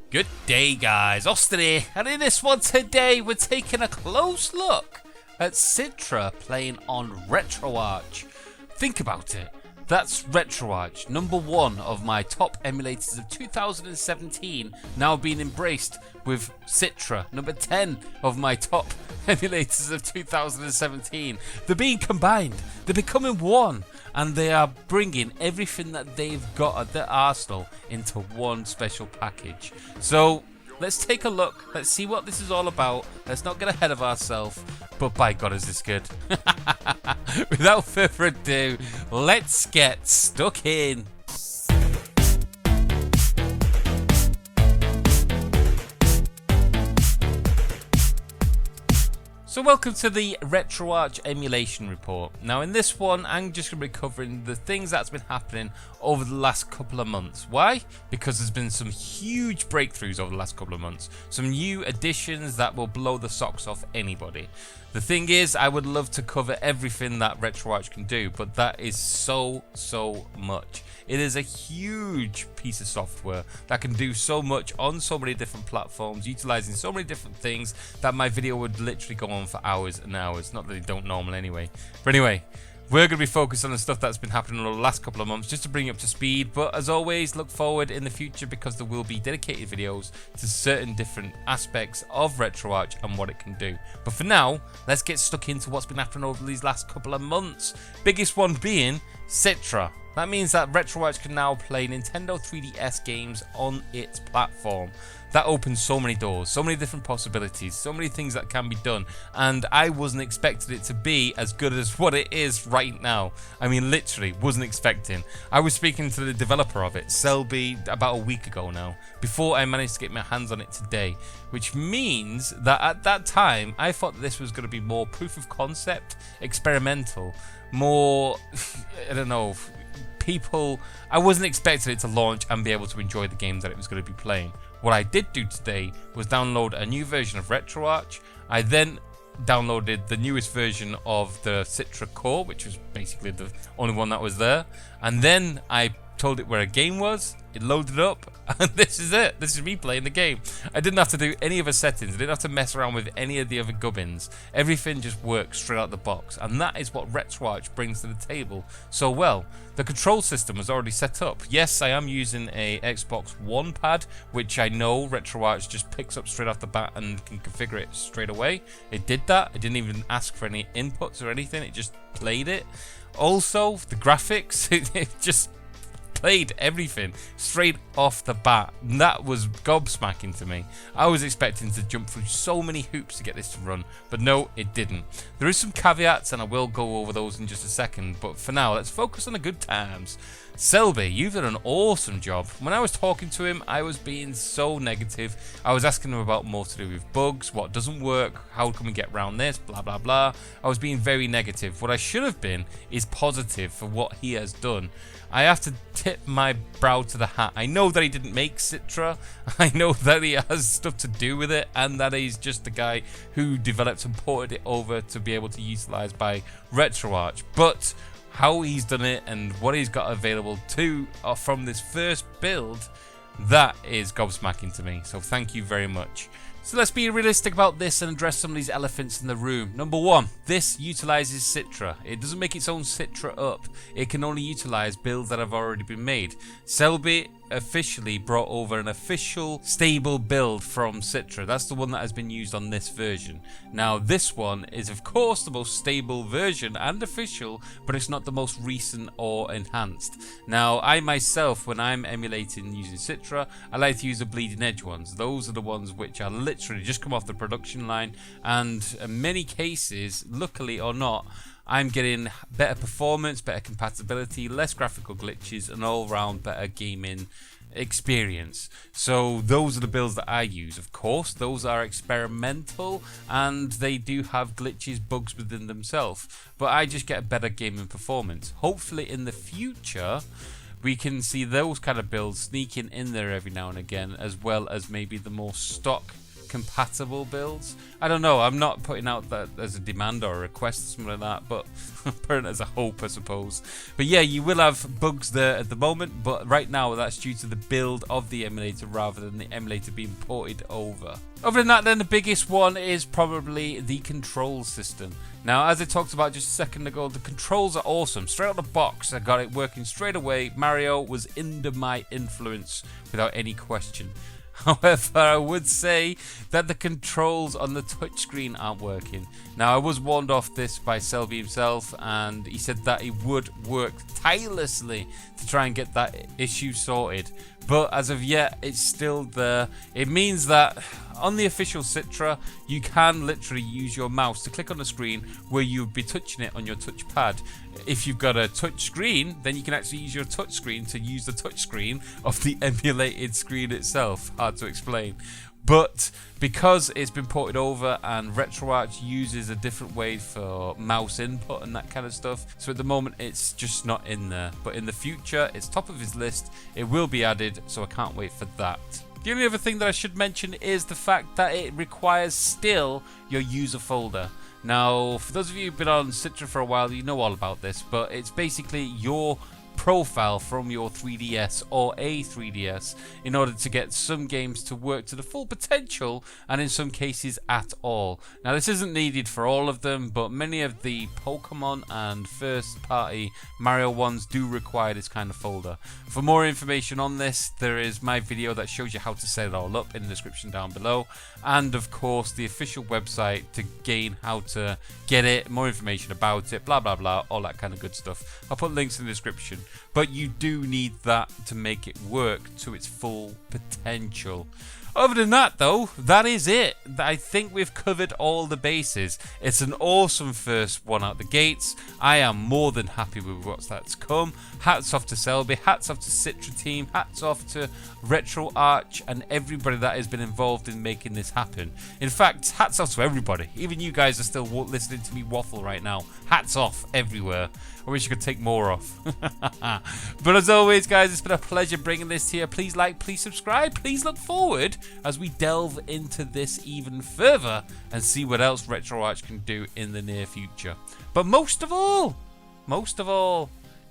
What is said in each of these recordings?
Good day guys, Austin here, and in this one today we're taking a close look at Citra playing on RETROARCH. Think about it, that's RETROARCH, number one of my top emulators of 2017, now being embraced with Citra, number 10 of my top emulators of 2017. They're being combined, they're becoming one, and they are bringing everything that they've got at their arsenal into one special package. So let's take a look, let's see what this is all about. Let's not get ahead of ourselves, but by God is this good. Without further ado, let's get stuck in. So welcome to the RETROARCH emulation report. Now in this one I'm just going to be covering the things that's been happening over the last couple of months. Why? Because there's been some huge breakthroughs over the last couple of months. Some new additions that will blow the socks off anybody. The thing is, I would love to cover everything that RETROARCH can do, but that is so much. It is a huge piece of software that can do so much on so many different platforms, utilizing so many different things that my video would literally go on for hours and hours. Not that they don't normally anyway. But anyway, we're going to be focused on the stuff that's been happening over the last couple of months just to bring you up to speed. But as always, look forward in the future because there will be dedicated videos to certain different aspects of RETROARCH and what it can do. But for now, let's get stuck into what's been happening over these last couple of months. Biggest one being Citra. That means that RETROARCH can now play Nintendo 3DS games on its platform. That opens so many doors, so many different possibilities, so many things that can be done, and I wasn't expecting it to be as good as what it is right now. I mean, literally wasn't expecting. I was speaking to the developer of it, Selby, about a week ago now, before I managed to get my hands on it today, which means that at that time I thought that this was going to be more proof of concept, experimental, more, I don't know, I wasn't expecting it to launch and be able to enjoy the games that it was going to be playing. What I did do today was download a new version of RETROARCH. I then downloaded the newest version of the Citra core, which was basically the only one that was there, and then I told it where a game was. It loaded up, and this is it. This is me playing the game. I didn't have to do any other settings. I didn't have to mess around with any of the other gubbins. Everything just works straight out the box, and that is what RETROARCH brings to the table so well. The control system was already set up. Yes, I am using a Xbox One pad, which I know RETROARCH just picks up straight off the bat and can configure it straight away. It did that. It didn't even ask for any inputs or anything. It just played it. Also, the graphics, it just played everything straight off the bat. That was gobsmacking to me. I was expecting to jump through so many hoops to get this to run, but no, it didn't. There is some caveats and I will go over those in just a second, but for now let's focus on the good times. Selby, you've done an awesome job. When I was talking to him, I was being so negative. I was asking him about more to do with bugs, what doesn't work, how can we get around this, blah blah blah. I was being very negative. What I should have been is positive for what he has done. I have to tip my brow to the hat. I know that he didn't make Citra. I know that he has stuff to do with it, and that he's just the guy who developed and ported it over to be able to utilize by RETROARCH. But how he's done it and what he's got available to from this first build, that is gobsmacking to me. So thank you very much. So let's be realistic about this and address some of these elephants in the room. Number one, this utilizes Citra. It doesn't make its own Citra up. It can only utilize builds that have already been made. Selby officially brought over an official stable build from Citra. That's the one that has been used on this version. Now this one is of course the most stable version and official, but it's not the most recent or enhanced. Now I myself, when I'm emulating using Citra, I like to use the bleeding edge ones. Those are the ones which are literally just come off the production line, and in many cases, luckily or not, I'm getting better performance, better compatibility, less graphical glitches, and all round better gaming experience. So those are the builds that I use. Of course, those are experimental and they do have glitches, bugs within themselves, but I just get a better gaming performance. Hopefully in the future we can see those kind of builds sneaking in there every now and again, as well as maybe the more stock compatible builds. I don't know, I'm not putting out that as a demand or a request or something like that, but putting it as a hope, I suppose. But yeah, you will have bugs there at the moment, but right now that's due to the build of the emulator rather than the emulator being ported over. Other than that, then the biggest one is probably the control system. Now, as I talked about just a second ago, the controls are awesome. Straight out of the box, I got it working straight away. Mario was under my influence without any question. However, I would say that the controls on the touchscreen aren't working. Now, I was warned off this by Selby himself, and he said that he would work tirelessly to try and get that issue sorted. But as of yet, it's still there. It means that on the official Citra, you can literally use your mouse to click on the screen where you'd be touching it on your touchpad. If you've got a touch screen, then you can actually use your touch screen to use the touch screen of the emulated screen itself. Hard to explain. But because it's been ported over and RetroArch uses a different way for mouse input and that kind of stuff, so at the moment it's just not in there. But in the future, it's top of his list. It will be added, so I can't wait for that. The only other thing that I should mention is the fact that it requires still your user folder. Now, for those of you who've been on Citra for a while, you know all about this, but it's basically your profile from your 3DS or a 3DS in order to get some games to work to the full potential, and in some cases at all. Now, this isn't needed for all of them, but many of the Pokemon and first party Mario ones do require this kind of folder. For more information on this, there is my video that shows you how to set it all up in the description down below, and of course the official website to gain how to get it, more information about it, blah blah blah, all that kind of good stuff. I'll put links in the description. But you do need that to make it work to its full potential. Other than that, though, that is it. I think we've covered all the bases. It's an awesome first one out the gates. I am more than happy with what's that's come. Hats off to Selby, hats off to Citra team, hats off to RetroArch and everybody that has been involved in making this happen. In fact, hats off to everybody. Even you guys are still listening to me waffle right now. Hats off everywhere. I wish you could take more off. But as always, guys, it's been a pleasure bringing this to you. Please like, please subscribe, please look forward as we delve into this even further and see what else RetroArch can do in the near future. But most of all,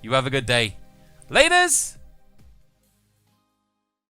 you have a good day. Laters!